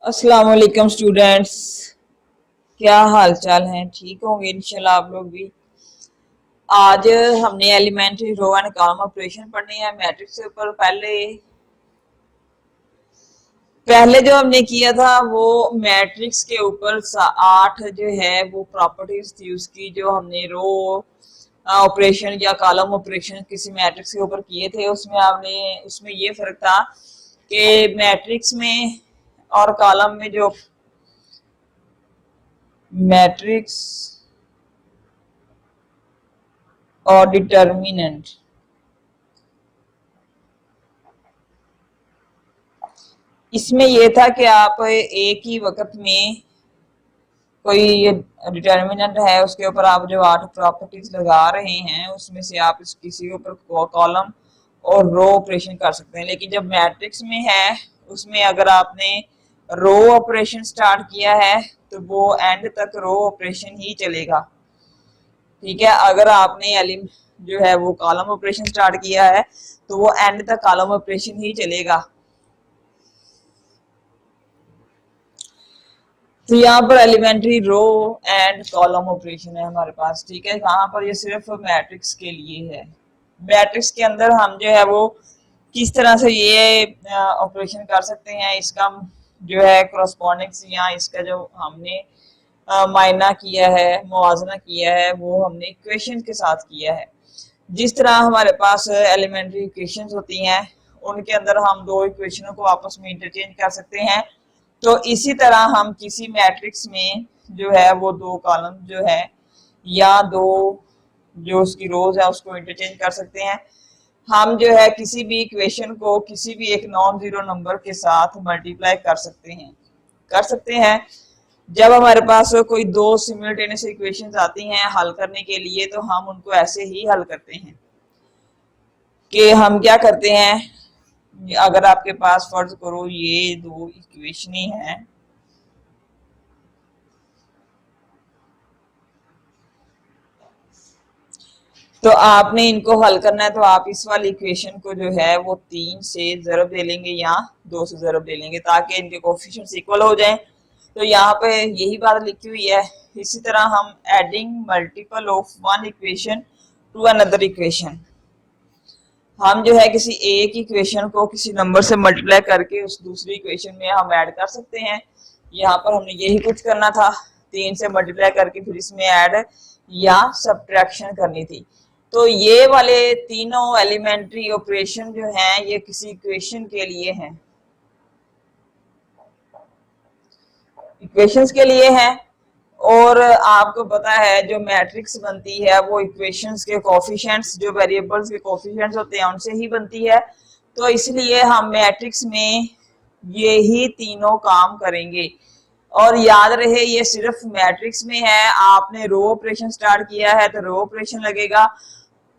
अस्सलाम वालेकुम स्टूडेंट्स। क्या हाल चाल है? ठीक होंगे इंशाल्लाह आप लोग भी। आज हमने elementary row and column operation पढ़नी है मैट्रिक्स के ऊपर। पहले जो हमने किया था वो मैट्रिक्स के ऊपर 8 जो है वो प्रॉपर्टीज थी उसकी, जो हमने रो ऑपरेशन या कॉलम ऑपरेशन किसी मैट्रिक्स के ऊपर किए थे। उसमें ये फर्क था कि मैट्रिक्स में और कॉलम में जो मैट्रिक्स और डिटर्मिनेंट, इसमें यह था कि आप एक ही वक्त में कोई ये डिटर्मिनेंट है उसके ऊपर आप जो 8 प्रॉपर्टीज लगा रहे हैं उसमें से आप किसी के ऊपर कॉलम और रो ऑपरेशन कर सकते हैं। लेकिन जब मैट्रिक्स में है उसमें अगर आपने रो ऑपरेशन स्टार्ट किया है तो वो एंड तक रो ऑपरेशन ही चलेगा। ठीक है, अगर आपने जो है वो कॉलम ऑपरेशन स्टार्ट किया है तो वो एंड तक कॉलम ऑपरेशन ही चलेगा। तो यहाँ पर elementary row and column operation है हमारे पास। ठीक है, यहाँ पर ये सिर्फ मैट्रिक्स के लिए है। मैट्रिक्स के अंदर हम जो है वो किस तरह से ये ऑपरेशन कर सकते हैं, इसका जो है करस्पॉन्डिंग्स या इसका जो हमने मायना किया है, मुआवजा किया है, वो हमने इक्वेशन के साथ किया है। जिस तरह हमारे पास एलिमेंट्री इक्वेशंस होती हैं उनके अंदर हम दो इक्वेशनों को आपस में इंटरचेंज कर सकते हैं, तो इसी तरह हम किसी मैट्रिक्स में जो है वो दो कॉलम जो है या दो जो उसकी रोज है उसको इंटरचेंज कर सकते हैं। हम जो है किसी भी इक्वेशन को किसी भी एक नॉन जीरो नंबर के साथ मल्टीप्लाई कर सकते हैं। जब हमारे पास कोई दो सिमिलटेनियस इक्वेशंस आती हैं हल करने के लिए तो हम उनको ऐसे ही हल करते हैं कि हम क्या करते हैं, अगर आपके पास फर्ज करो ये दो इक्वेशन ही है, तो आपने इनको हल करना है तो आप इस वाली इक्वेशन को जो है वो 3 से ज़रब दे लेंगे या 2 से ज़रब दे लेंगे ताकि इनके कोफिशिएंट्स इक्वल हो जाएं। तो यहाँ पे यही बात लिखी हुई है। इसी तरह हम adding multiple of one equation two another equation, हम जो है किसी एक इक्वेशन को किसी नंबर से मल्टीप्लाई करके उस दूसरी इक्वेशन में हम ऐड कर सकते हैं। यहाँ पर हमने यही कुछ करना था, 3 से मल्टीप्लाई करके फिर इसमें ऐड या सब्ट्रैक्शन करनी थी। तो ये वाले तीनों एलिमेंट्री ऑपरेशन जो हैं ये किसी इक्वेशन के लिए हैं, इक्वेशंस के लिए हैं। और आपको पता है जो मैट्रिक्स बनती है वो इक्वेशंस के कोफिशिएंट्स, जो वेरिएबल्स के कोफिशिएंट्स होते हैं उनसे ही बनती है। तो इसलिए हम मैट्रिक्स में ये ही तीनों काम करेंगे। और याद रहे ये सिर्फ मैट्रिक्स में है, आपने रो ऑपरेशन स्टार्ट किया है तो रो ऑपरेशन लगेगा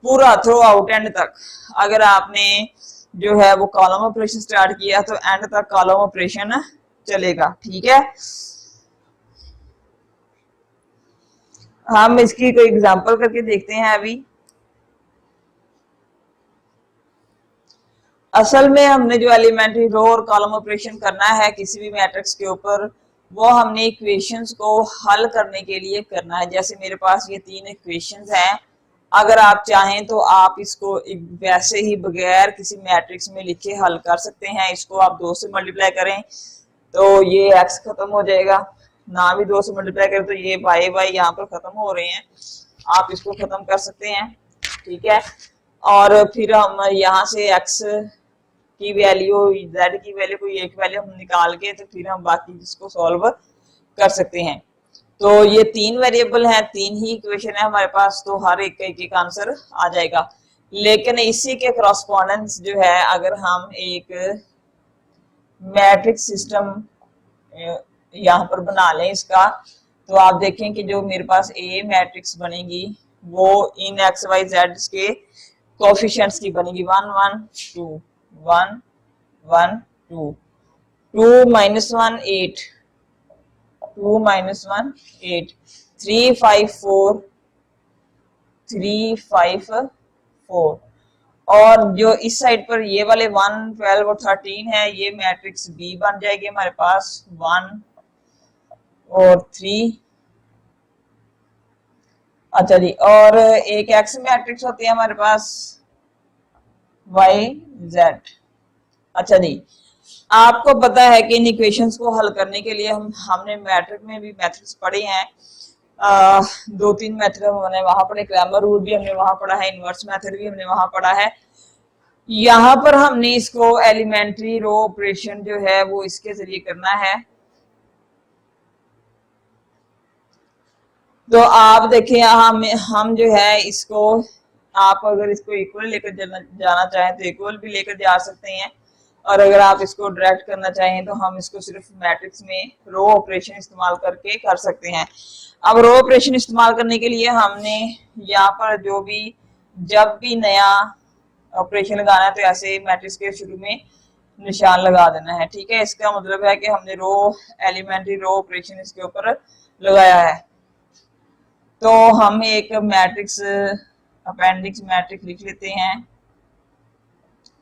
पूरा थ्रू आउट एंड तक। अगर आपने जो है वो कॉलम ऑपरेशन स्टार्ट किया तो एंड तक कॉलम ऑपरेशन चलेगा। ठीक है, हम इसकी कोई एग्जांपल करके देखते हैं अभी। असल में हमने जो एलिमेंट्री रो और कॉलम ऑपरेशन करना है किसी भी मैट्रिक्स के ऊपर वो हमने इक्वेशंस को हल करने के लिए करना है। जैसे मेरे पास ये 3 इक्वेशंस हैं, अगर आप चाहें तो आप इसको वैसे ही बगैर किसी मैट्रिक्स में लिखे हल कर सकते हैं। इसको आप 2 से मल्टीप्लाई करें तो ये x खत्म हो जाएगा, ना भी 2 से मल्टीप्लाई करें तो ये y यहाँ पर खत्म हो रहे हैं, आप इसको खत्म कर सकते हैं। ठीक है, और फिर हम यहाँ से x की वैल्यू, z की वैल्यू, कोई एक वैल्यू हम निकाल के तो फिर हम बाकी इसको सॉल्व कर सकते हैं। तो ये 3 वेरिएबल हैं, 3 ही इक्वेशन है हमारे पास, तो हर एक का एक आंसर आ जाएगा। लेकिन इसी के करस्पॉन्डेंस जो है अगर हम एक मैट्रिक्स सिस्टम यहाँ पर बना लें इसका, तो आप देखें कि जो मेरे पास ए मैट्रिक्स बनेगी वो इन एक्स वाई जेड के कोफिशिएंट्स की बनेगी 1 1 2 1 1 2 2 माइनस 1 8 2 माइनस 1 8 3 5 4 3 5 4 और जो इस साइड पर ये वाले 1, 12 और 13 है, ये मैट्रिक्स बी बन जाएगी हमारे पास 1 और 3। अच्छा जी, और एक एक्स मैट्रिक्स होती है हमारे पास वाई जेड। अच्छा जी, आपको पता है कि इन इक्वेशंस को हल करने के लिए हमने मैट्रिक में भी मेथड्स पढ़े हैं। 2-3 मेथड हमने वहां पढ़े, क्रैमर रूल भी हमने वहां पढ़ा है, इनवर्स मेथड भी हमने वहां पढ़ा है। यहाँ पर हमने इसको एलिमेंट्री रो ऑपरेशन जो है वो इसके जरिए करना है। तो आप देखें, हम जो है इसको, आप अगर इसको इक्वल लेकर जाना चाहें तो इक्वल भी लेकर जा सकते हैं, और अगर आप इसको डायरेक्ट करना चाहें तो हम इसको सिर्फ मैट्रिक्स में रो ऑपरेशन इस्तेमाल करके कर सकते हैं। अब रो ऑपरेशन इस्तेमाल करने के लिए हमने यहाँ पर जब भी नया ऑपरेशन लगाना है तो ऐसे मैट्रिक्स के शुरू में निशान लगा देना है। ठीक है, इसका मतलब है कि हमने एलिमेंट्री रो ऑपरेशन इसके ऊपर लगाया है। तो हम एक मैट्रिक्स अपेंडिक्स मैट्रिक्स लिख लेते हैं।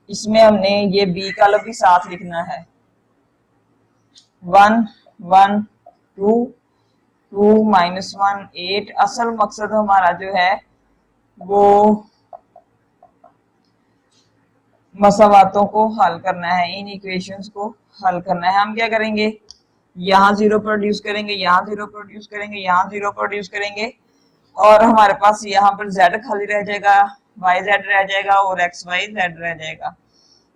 इसमें हमने ये बी कॉलम भी साथ लिखना है, 1 1 2 2 -1 8। असल मकसद हमारा जो है वो मसावातों को हल करना है, इन इक्वेशंस को हल करना है। हम क्या करेंगे, यहाँ 0 प्रोड्यूस करेंगे, यहाँ 0 प्रोड्यूस करेंगे, यहाँ 0 प्रोड्यूस करेंगे, और हमारे पास यहाँ पर z खाली रह जाएगा, yz रह जाएगा और xyz रह जाएगा,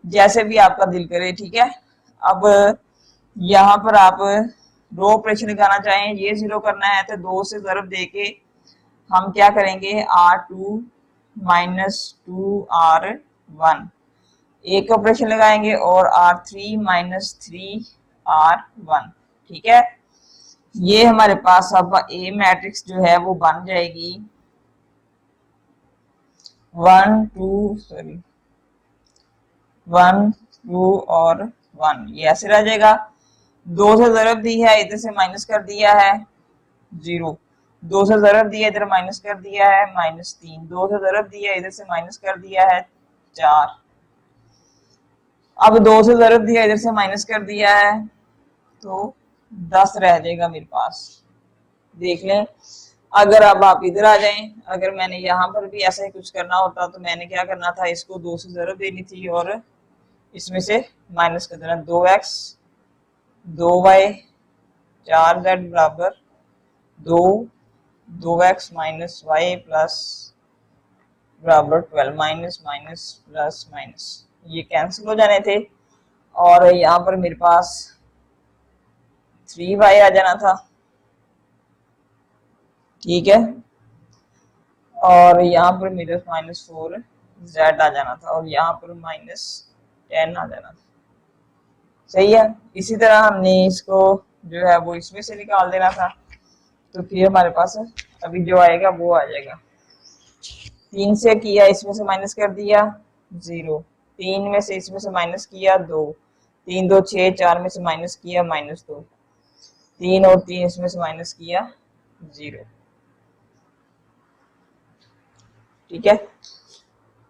जैसे भी आपका दिल करे। ठीक है, अब यहाँ पर आप रो ऑपरेशन लगाना चाहें, ये 0 करना है तो 2 से ज़रब देके हम क्या करेंगे, r2 - 2r1 एक ऑपरेशन लगाएंगे, और r3 - 3r1। ठीक है, ये हमारे पास अब ए मैट्रिक्स जो है वो बन जाएगी 1 2 और 1, ये ऐसे रह जाएगा। 2 से ज़रब दी है, इधर से माइनस कर दिया है 0, 2 से ज़रब दिया इधर माइनस कर दिया है -3, 2 से ज़रब दिया इधर से माइनस कर दिया है 4। अब 2 से ज़रब दिया इधर से माइनस कर दिया है तो 10 रह जाएगा मेरे पास। देख लें, अगर अब आप इधर आ जाएं, अगर मैंने यहाँ पर भी ऐसा ही कुछ करना होता तो मैंने क्या करना था, इसको 2 से ज़रब देनी थी और इसमें से माइनस कर देना, 2x 2y 4z बराबर 2, 2x - y प्लस बराबर 12, माइनस माइनस प्लस माइनस, ये कैंसिल हो जाने थे, और यहाँ पर मेरे पास 3y आ जाना था। ठीक है, और यहाँ पर मेरे -4z आ जाना था, और यहाँ पर -10 आ जाना था। सही है, इसी तरह हमने इसको जो है वो इसमें से निकाल देना था, तो फिर हमारे पास अभी जो आएगा वो आ जाएगा। 3 से किया, इसमें से माइनस कर दिया 0, 3 में से इसमें से माइनस किया 2, 3 2 6, 4 में से माइनस किया -2, 3 और 3 इसमें से माइनस किया 0। ठीक है,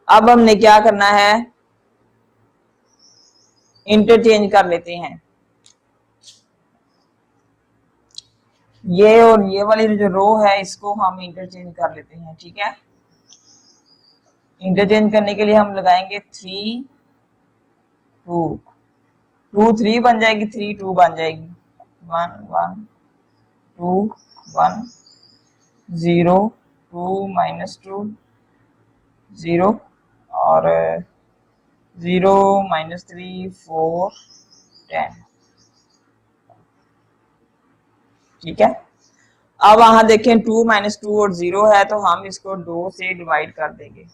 अब हमने क्या करना है, इंटरचेंज कर लेते हैं। ये और ये वाली जो रो है इसको हम इंटरचेंज कर लेते हैं। ठीक है, इंटरचेंज करने के लिए हम लगाएंगे 3 2 2 3 बन जाएगी, 3 2 बन जाएगी, 1 1 2 1 0 2 -2 0 और 0 -3 4 10। ठीक है, अब वहां देखें 2 - 2 और 0 है, तो हम इसको 2 से डिवाइड कर देंगे।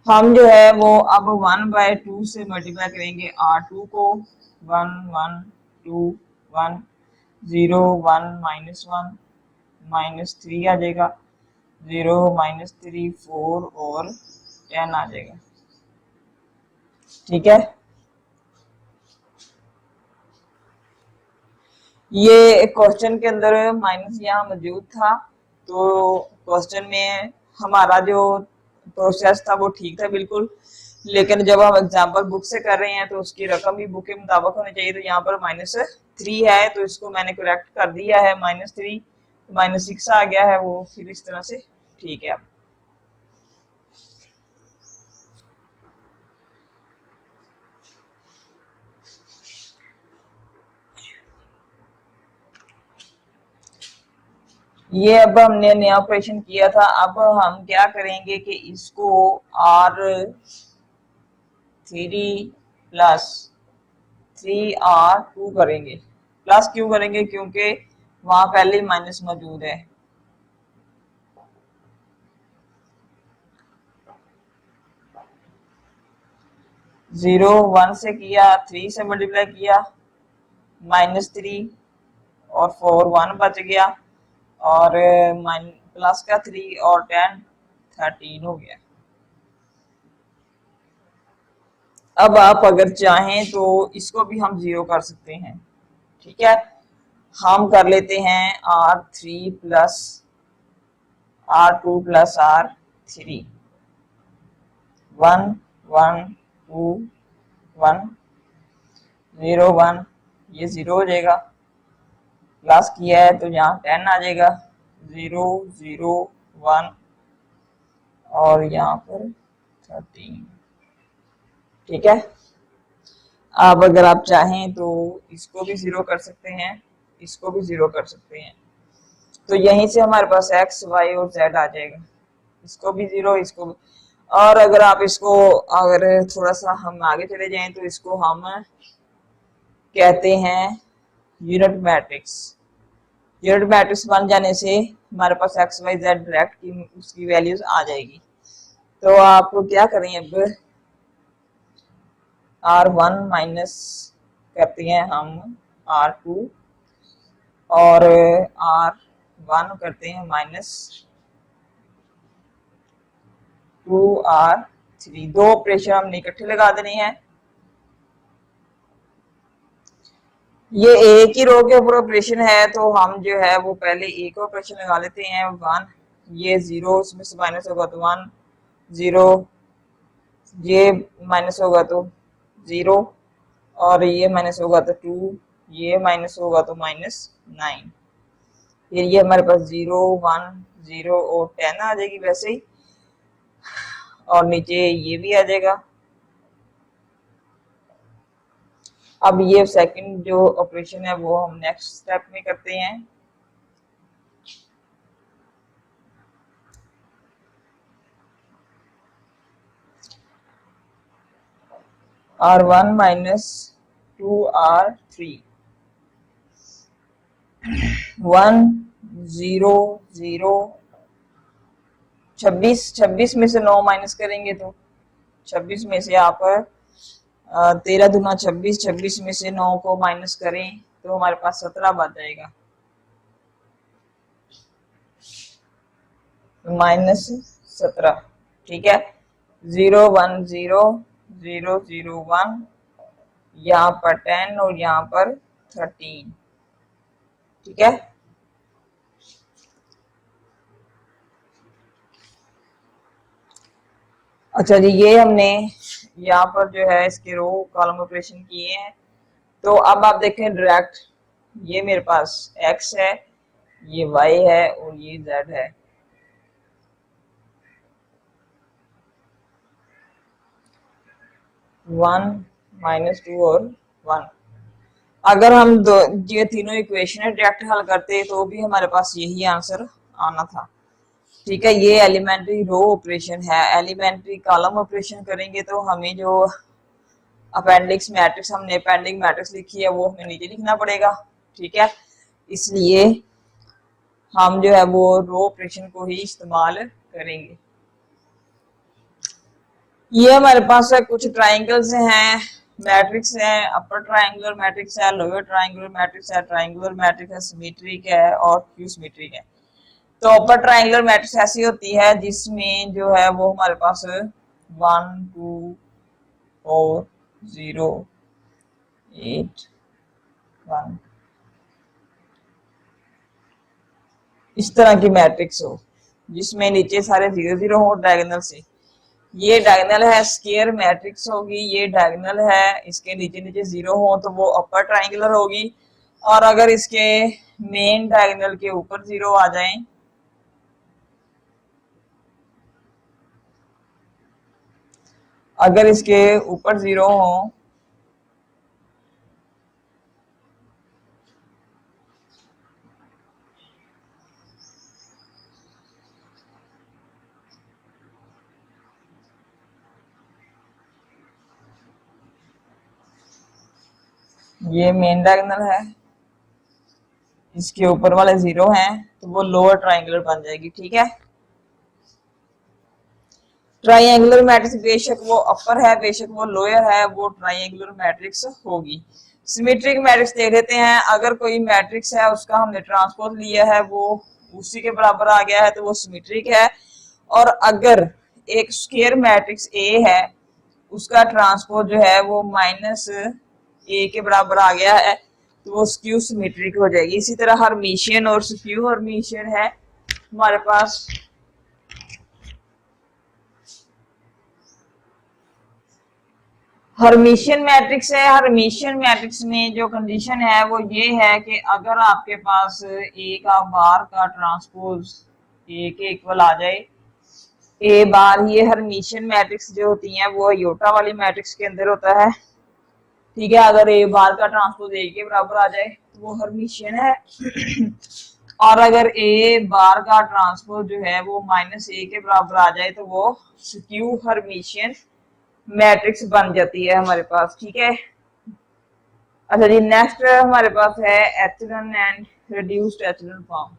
हम जो है वो अब 1/2 से मल्टीप्लाई करेंगे r2 को, 1 1 2 1 0 1 -1 -3 आ जाएगा, 0 -3 4 और 10 आ जाएगा। ठीक है, ये क्वेश्चन के अंदर माइनस यहाँ मौजूद था, तो क्वेश्चन में हमारा जो प्रोसेस था वो ठीक था बिल्कुल, लेकिन जब हम एग्जाम्पल बुक से कर रहे हैं तो उसकी रकम भी बुक के मुताबिक होनी चाहिए। तो यहाँ पर -3 है, तो इसको मैंने करेक्ट कर दिया है, -3 -6 आ गया है वो, फिर इस तरह से ठीक है। ये अब हमने नया ऑपरेशन किया था, अब हम क्या करेंगे कि इसको R3 प्लस 3R2 करेंगे। प्लस क्यों करेंगे? क्योंकि वहां पहले माइनस मौजूद है। जीरो 1 से किया, 3 से मल्टीप्लाई किया, -3 और 4 1 बच गया, और प्लस का 3 और 10 13 हो गया। अब आप अगर चाहें तो इसको भी हम 0 कर सकते हैं, ठीक है। हम कर लेते हैं R3 plus R2 plus R3, 1 1 2 1 0 1, ये 0 हो जाएगा। प्लस किया है तो यहाँ 10 आ जाएगा, 0 0 1 और यहाँ पर 13, ठीक है। अब अगर आप चाहें तो इसको भी 0 कर सकते हैं, इसको भी 0 कर सकते हैं, तो यहीं से हमारे पास x y और z आ जाएगा। इसको भी 0, इसको भी। और अगर आप इसको अगर थोड़ा सा हम आगे चले जाएं तो इसको हम कहते हैं यूनिट मैट्रिक्स। यूनिट मैट्रिक्स बन जाने से हमारे पास x y z डायरेक्ट की उसकी वैल्यूज आ जाएगी। तो आप क्या करें, अब R1 माइनस करते हैं हम R2 और R1 करते हैं -2R3। दो ऑपरेशन हमने इकट्ठे लगा देने हैं। ये एक ही रो के ऊपर ऑपरेशन है, तो हम जो है वो पहले एक ऑपरेशन लगा लेते हैं, 1, ये 0 उसमें से माइनस होगा तो 1 0, ये माइनस होगा तो 0, और ये माइनस होगा तो 2, ये माइनस होगा तो -9। फिर ये हमारे पास 0 1 0 और 10 आ जाएगी वैसे ही, और नीचे ये भी आ जाएगा। अब ये सेकंड जो ऑपरेशन है वो हम नेक्स्ट स्टेप में करते हैं। R1 माइनस 2R3, 1 0 0, 26 में से 9 माइनस करेंगे तो 26 में से आप 13 दूना 26, 26 में से 9 को माइनस करें तो हमारे पास 17 बच जाएगा, -17, ठीक है। 0 1 0 0 0 1, यहाँ पर 10 और यहाँ पर 13, ठीक है। अच्छा जी, ये हमने यहाँ पर जो है इसके रो कॉलम ऑपरेशन किए हैं। तो अब आप देखें डायरेक्ट, ये मेरे पास x है, ये y है और ये z है। वन -2 और 1, अगर हम ये तीनों इक्वेशन डायरेक्ट हल करते तो भी हमारे पास यही आंसर आना था, ठीक है। ये एलिमेंट्री रो ऑपरेशन है। एलिमेंट्री कॉलम ऑपरेशन करेंगे तो हमें जो अपेंडिक्स मैट्रिक्स, हमने अपेंडिंग मैट्रिक्स लिखी है वो हमें नीचे लिखना पड़ेगा, ठीक है। इसलिए हम जो है वो रो ऑपरेशन को ही इस्तेमाल करेंगे। ये हमारे पास है कुछ ट्राइंगल्स हैं, मैट्रिक्स है, अपर ट्राइंगुलर मैट्रिक्स है, लोअर ट्राइंगुलर मैट्रिक्स है, ट्राइंगुलर मैट्रिक्स है, सिमेट्रिक है और क्यू सिमेट्रिक है। तो अपर ट्राइंगुलर मैट्रिक्स ऐसी होती है जिसमें जो है वो हमारे पास 1 2 4 0 8 1 इस तरह की मैट्रिक्स हो जिसमें नीचे सारे 0 0 हो डायगोनल से, ये डायगोनल है स्क्वायर मैट्रिक्स होगी, ये डायगोनल है, इसके नीचे नीचे 0 हो तो वो अपर ट्रायंगुलर होगी। और अगर इसके मेन डायगोनल के ऊपर 0 आ जाए, अगर इसके ऊपर 0 हो ये मेन डायगोनल है, इसके ऊपर वाले 0 हैं तो वो लोअर ट्रायंगुलर बन जाएगी। ठीक है, ट्रायंगुलर मैट्रिक्स बेशक वो अपर है बेशक वो लोअर है, वो ट्रायंगुलर मैट्रिक्स होगी। सिमेट्रिक मैट्रिक्स देख लेते हैं। अगर कोई मैट्रिक्स है उसका हमने ट्रांसपोज लिया है, वो उसी के बराबर आ गया है तो वो सिमेट्रिक है। और अगर एक स्क्वायर मैट्रिक्स ए है, उसका ट्रांसपोज जो है वो माइनस ए के बराबर आ गया है तो वो स्क्यू सिमेट्रिक हो जाएगी। इसी तरह हर्मिशियन और स्क्यू हर्मिशियन है हमारे पास। हर्मिशियन मैट्रिक्स है, हर्मिशियन मैट्रिक्स में जो कंडीशन है वो ये है कि अगर आपके पास ए का बार का ट्रांसपोज ए के इक्वल आ जाए, ए बार, ये हर्मिशियन मैट्रिक्स जो होती हैं वो आयोटा वाली मैट्रिक्स के अंदर होता है। ठीक है, अगर ए बार का ट्रांसपोज ए के बराबर आ जाए तो वो हर्मिशियन है। और अगर ए बार का ट्रांसपोज जो है वो माइनस ए के बराबर आ जाए तो वो स्क्यू हर्मिशियन मैट्रिक्स बन जाती है हमारे पास। ठीक है, अच्छा जी, नेक्स्ट हमारे पास है echelon and reduced echelon form.